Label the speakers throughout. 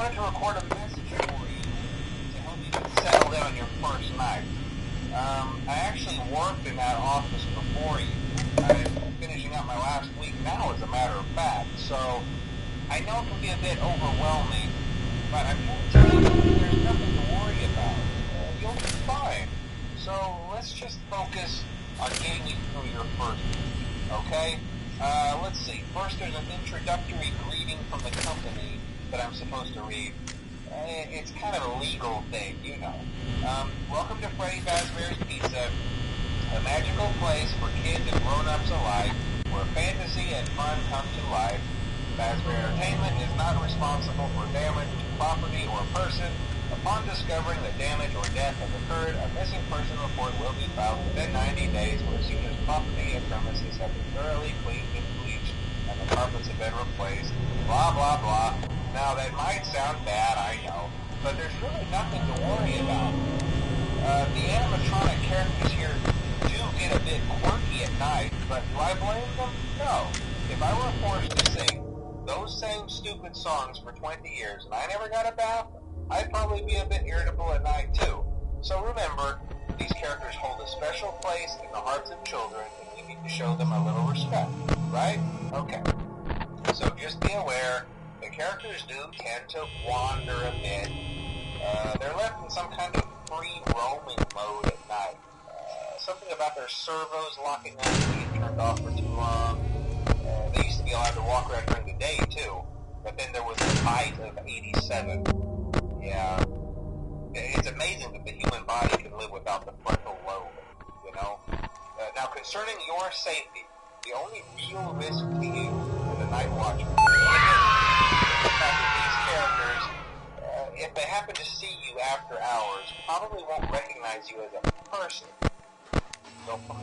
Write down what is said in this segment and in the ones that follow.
Speaker 1: wanted to record a message for you to help you get settled in on your first night. I actually worked in that office before you. I'm finishing up my last week now, as a matter of fact, so I know it can be a bit overwhelming, but I'm here to tell you there's nothing to worry about. You'll be fine. So let's just focus on getting you through your first week, okay? Let's see. First, there's an introductory greeting from the company that I'm supposed to read. It's kind of a legal thing, you know. Welcome to Freddy Fazbear's Pizza, a magical place for kids and grown-ups alike, where fantasy and fun come to life. Fazbear Entertainment is not responsible for damage to property or person. Upon discovering that damage or death has occurred, a missing person report will be filed within 90 days, where as soon as property and premises have been thoroughly cleaned and bleached and the carpets have been replaced. Blah, blah, blah. Now, that might sound bad, I know, but there's really nothing to worry about. The animatronic characters here do get a bit quirky at night, but do I blame them? No. If I were forced to sing those same stupid songs for 20 years and I never got a bath, I'd probably be a bit irritable at night too. So remember, these characters hold a special place in the hearts of children, and we need to show them a little respect, right? Okay. So just be aware, the characters do tend to wander a bit. They're left in some kind of free roaming mode at night. Something about their servos locking up and being turned off for too long. They used to be allowed to walk around during the day too, but then there was the bite of 87. Yeah. It's amazing that the human body can live without the frontal lobe, you know? Now, concerning your safety, the only real risk to you as a night watchman is the fact that these characters, if they happen to see you after hours, probably won't recognize you as a person.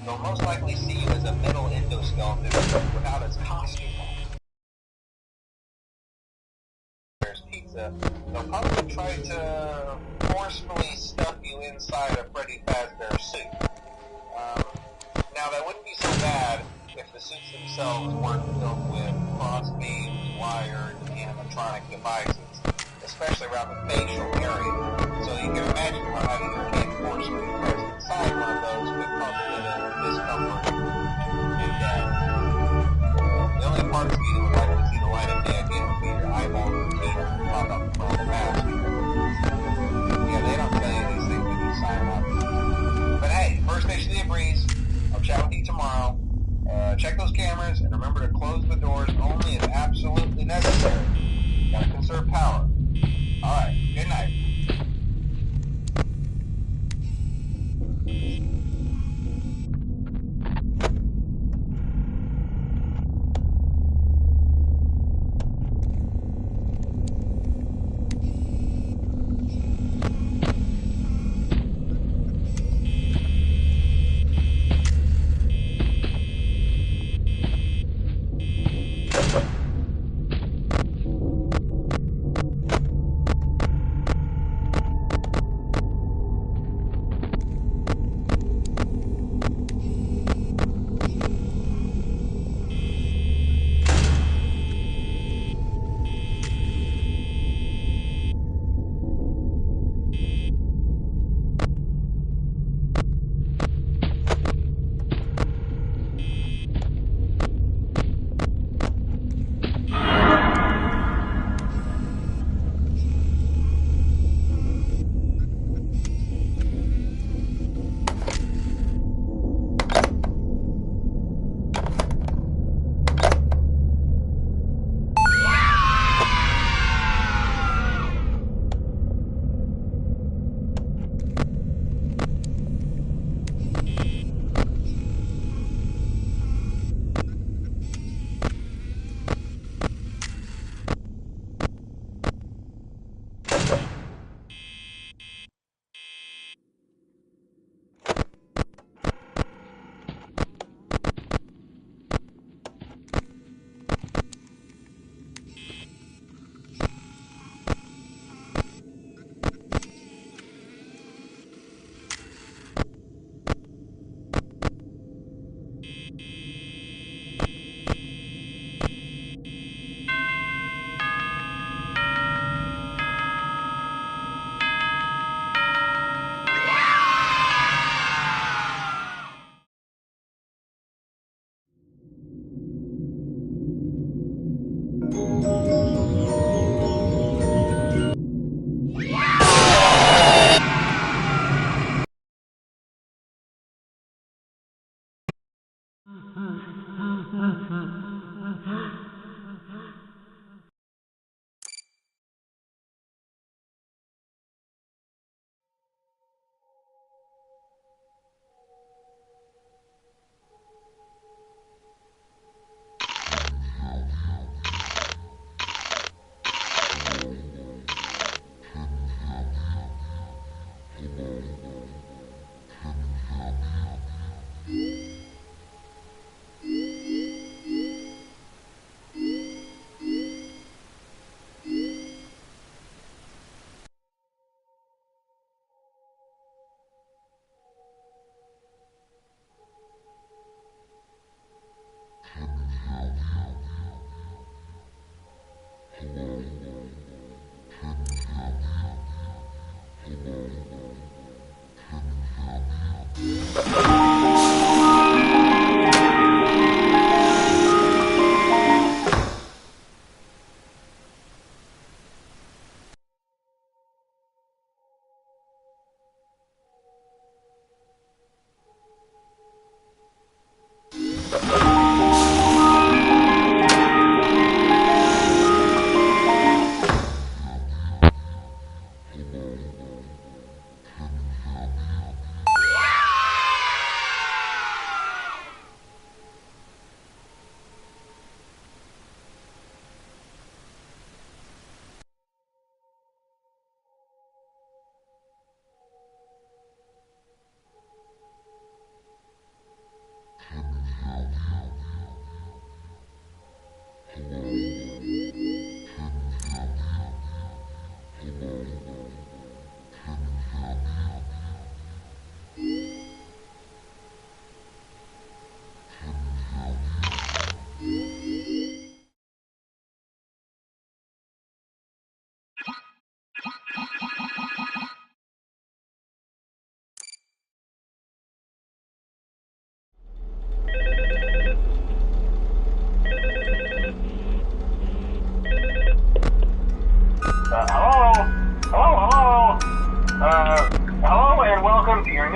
Speaker 1: They'll most likely see you as a metal endoskeleton without its costume on. Pizza, they'll probably try to forcefully stuff you inside a Freddy Fazbear suit. Now, that wouldn't be so bad if the suits themselves weren't filled with cross beams, wires, and animatronic devices, especially around the facial area. So you can imagine how having your hand forcefully pressed inside one of those could cause a bit of discomfort and death. The only parts of you that would like to see the light of day again would be your eyeballs and teeth that pop up from the mask. Yeah, they don't tell you these things when you sign up. But hey, first station of the breeze. I'll chat with you tomorrow. Check those cameras and remember to close the doors only as absolutely necessary. Gotta conserve power. Alright, good night.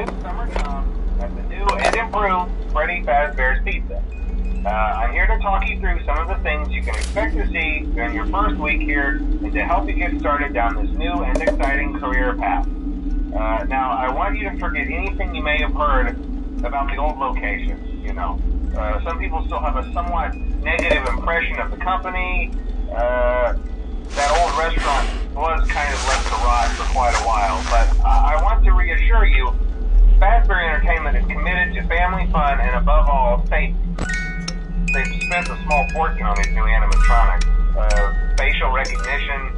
Speaker 1: new summer comes at the new and improved Freddy Fazbear's Pizza. I'm here to talk you through some of the things you can expect to see during your first week here and to help you get started down this new and exciting career path. Now, I want you to forget anything you may have heard about the old location, you know. Some people still have a somewhat negative impression of the company. That old restaurant was kind of left to rot for quite a while, but I want to reassure you, Fazbear Entertainment is committed to family fun and above all, safety. They've spent a small fortune on these new animatronics. Facial recognition,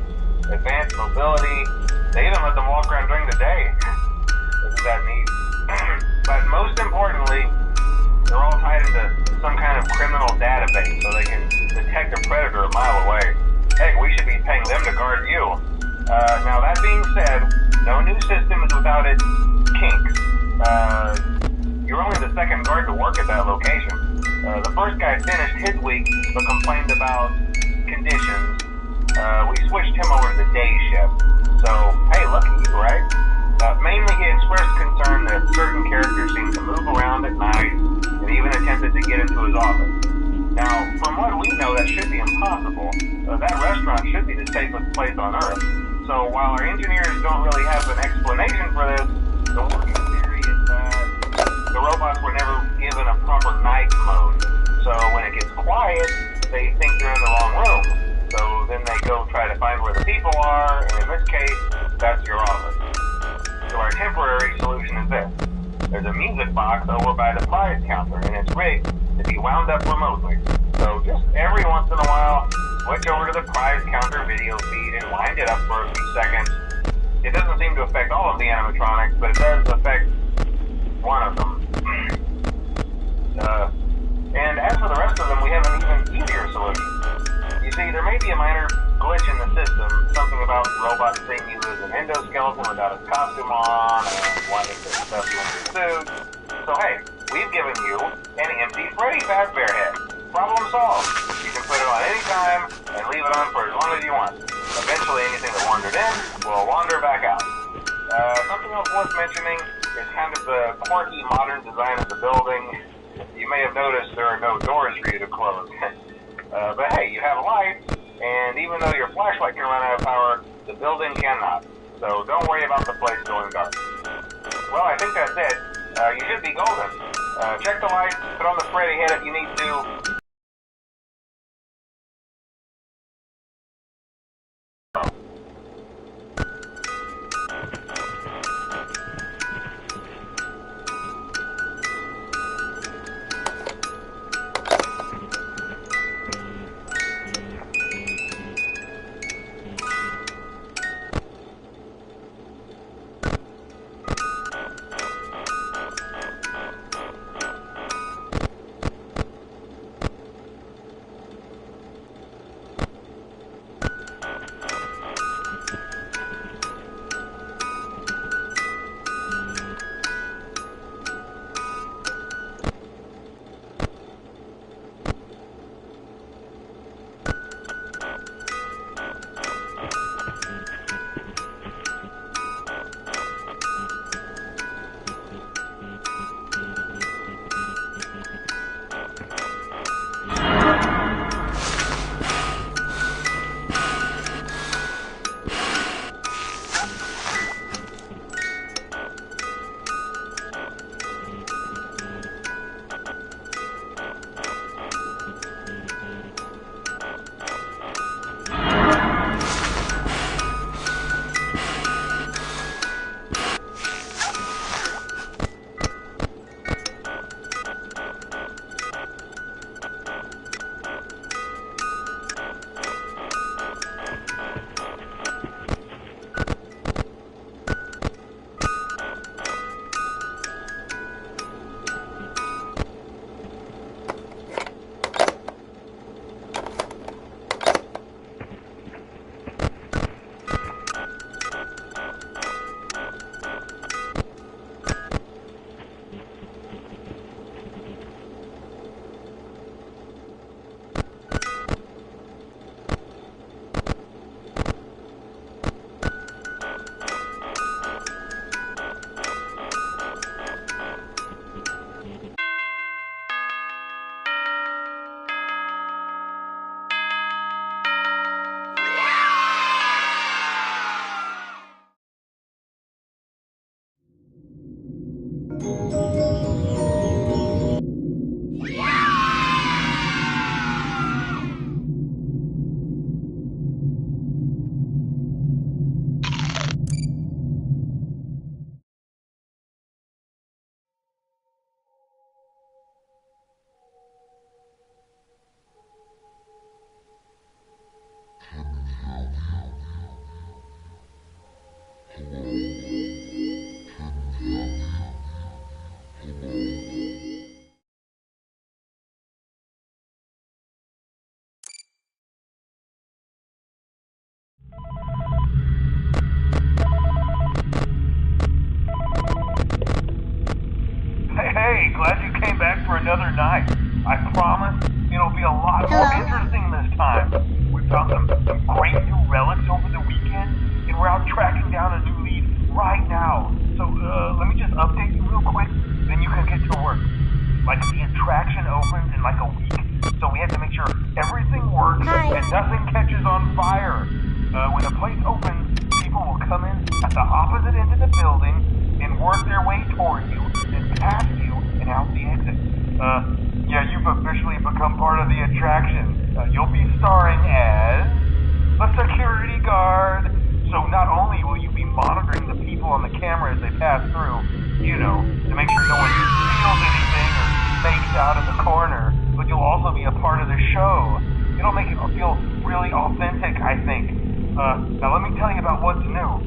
Speaker 1: advanced mobility, they even let them walk around during the day. Isn't that neat? But most importantly, they're all tied into some kind of criminal database so they can detect a predator a mile away. Heck, we should be paying them to guard you. Now that being said, no new system is without its kinks. You're only the second guard to work at that location. The first guy finished his week but complained about conditions. We switched him over to the day shift. So, hey, lucky you, right? Mainly he expressed concern that certain characters seemed to move around at night and even attempted to get into his office. Now, from what we know, that should be impossible. That restaurant should be the safest place on Earth. So while our engineers don't really have an explanation for this, the working theory is that the robots were never given a proper night mode. So when it gets quiet, they think they're in the wrong room. So then they go try to find where the people are, and in this case, that's your office. So our temporary solution is this. There's a music box over by the prize counter, and it's rigged to be wound up remotely. So just every once in a while, switch over to the prize counter video feed and wind it up for a few seconds. It doesn't seem to affect all of the animatronics, but it does affect one of them. And as for the rest of them, we have an even easier solution. You see, there may be a minor glitch in the system, something about the robot seeing you as an endoskeleton without his costume on, and wanting to stuff you in your suit. So hey, we've given you an empty Freddy Fazbear head. Problem solved. You can put it on any time and leave it on for as long as you want. Eventually anything that wandered in will wander back out. Something else worth mentioning is kind of the quirky modern design of the building. You may have noticed there are no doors for you to close. But hey, you have lights, and even though your flashlight can run out of power, the building cannot. So don't worry about the place going dark. Well, I think that's it. You should be golden. Check the lights, put on the Freddy head if you need to.
Speaker 2: other night. I promise it'll be a lot more interesting this time. We found some great new relics over the weekend, and we're out tracking down a new lead right now. So let me just update you real quick, then you can get to work. Like, the attraction opens in like a week, so we have to make sure everything works and nothing catches on fire. When the place opens, people will come in at the opposite end of the building and work their way toward you, then past you, and out the exit. Yeah, you've officially become part of the attraction. You'll be starring as a security guard. So not only will you be monitoring the people on the camera as they pass through, you know, to make sure no one steals anything or fakes out in the corner, but you'll also be a part of the show. It'll make it feel really authentic, I think. Now let me tell you about what's new.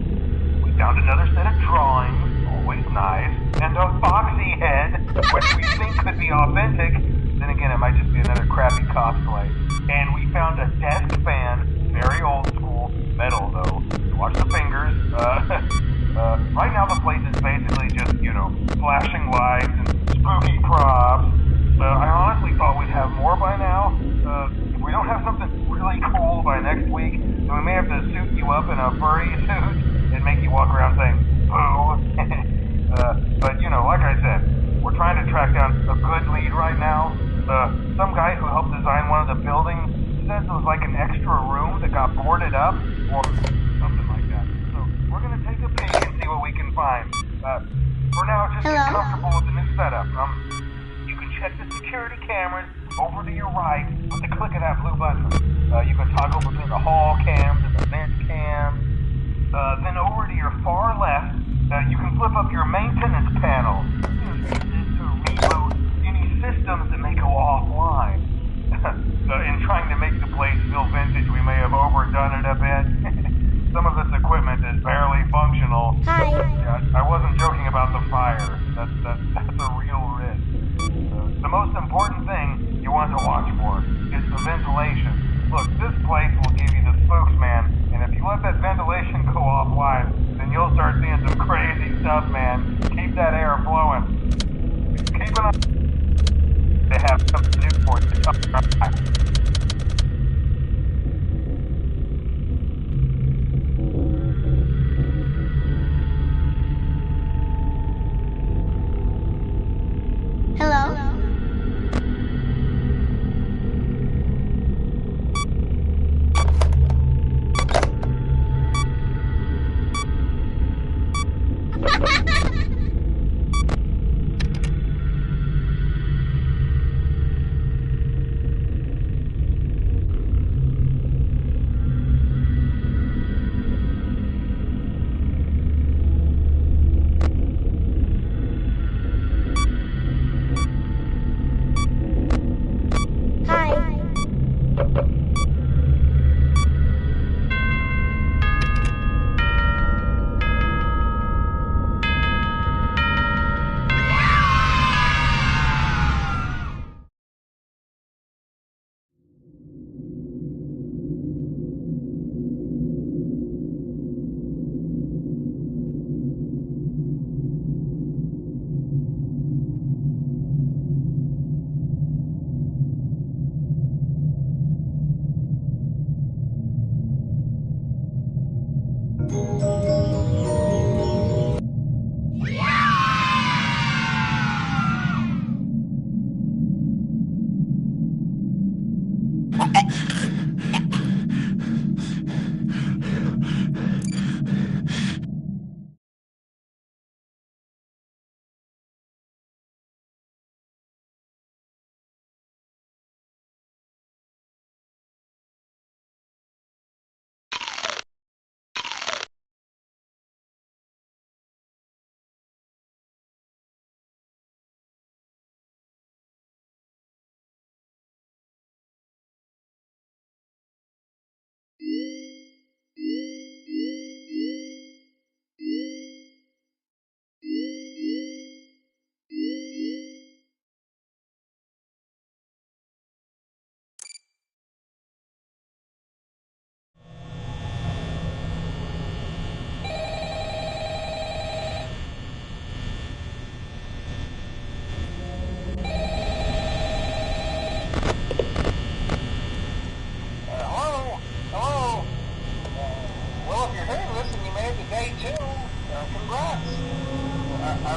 Speaker 2: We found another set of drawings, always nice, and a foxy head, which we think could be authentic. Then again, it might just be another crappy cosplay. And we found a desk fan, very old school, metal though. Watch the fingers. Right now the place is basically just, you know, flashing lights and spooky props. I honestly thought we'd have more by now. If we don't have something really cool by next week, then we may have to suit you up in a furry suit and make you walk around saying, boo. But, you know, like I said, we're trying to track down a good lead right now. Some guy who helped design one of the buildings says it was like an extra room that got boarded up, or something like that. So, we're gonna take a peek and see what we can find. For now, just get comfortable with the new setup. You can check the security cameras over to your right with the click of that blue button. You can toggle between the hall cams and the vent cams. Then over to your far left, you can flip up your maintenance panel. Use this to reboot any systems that may go offline. In trying to make the place feel vintage, we may have overdone it a bit. Some of this equipment is barely functional.
Speaker 3: Hi.
Speaker 2: Yeah, I wasn't joking about the fire. That's a real risk. The most important thing you want to watch for is the ventilation. Look, this place will give you the spooks, man. And if you let that ventilation go offline, then you'll start seeing some crazy stuff, man. Keep that air flowing. Keep it on. They have something to do for you.
Speaker 3: Hello?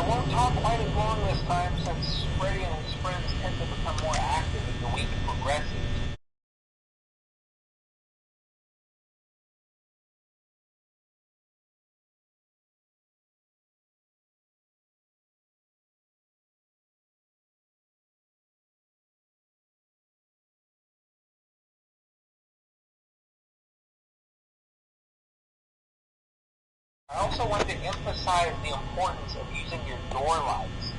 Speaker 1: won't talk quite as long this time since Freddy and his friends tend to become more active as the week progresses. I also want to emphasize the importance of using your door lights.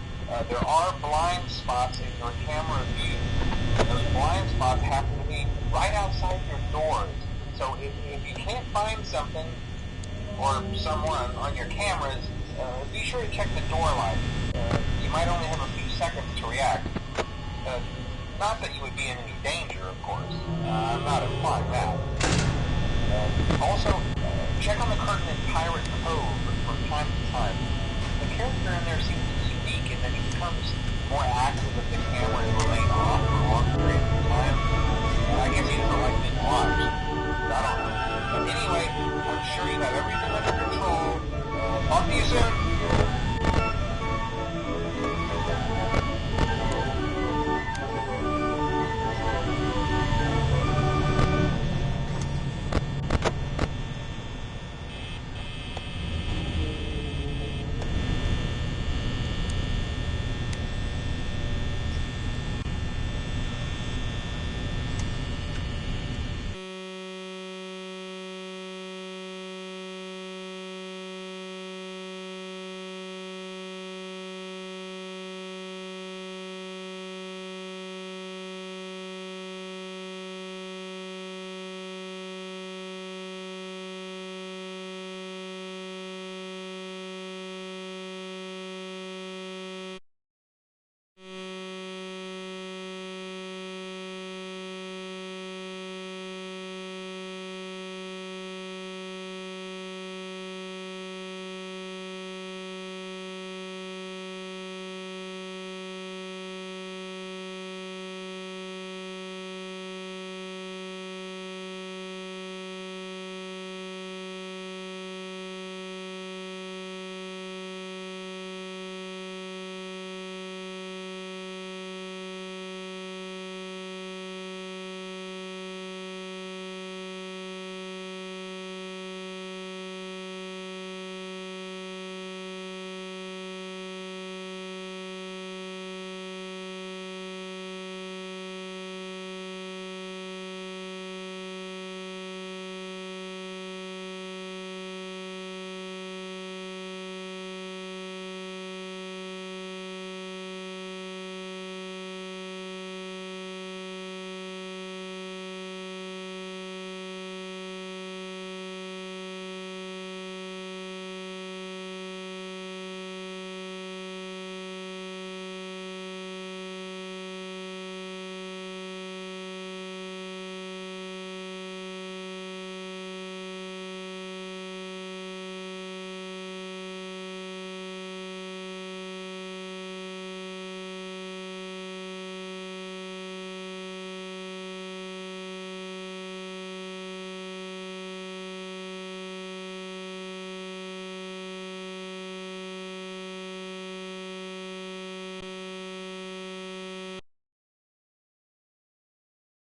Speaker 1: There are blind spots in your camera view. Those blind spots happen to be right outside your doors. So if you can't find something or someone on your cameras, be sure to check the door light. You might only have a few seconds to react. Not that you would be in any danger, of course. I'm not implying that. Also, check on the curtain in Pirate Cove from time to time. The character in there seems unique in that he becomes more active if the cameras remain off for long periods of time. I guess he doesn't like being watched. I don't know. But anyway, I'm sure you have everything under control. Talk to you soon.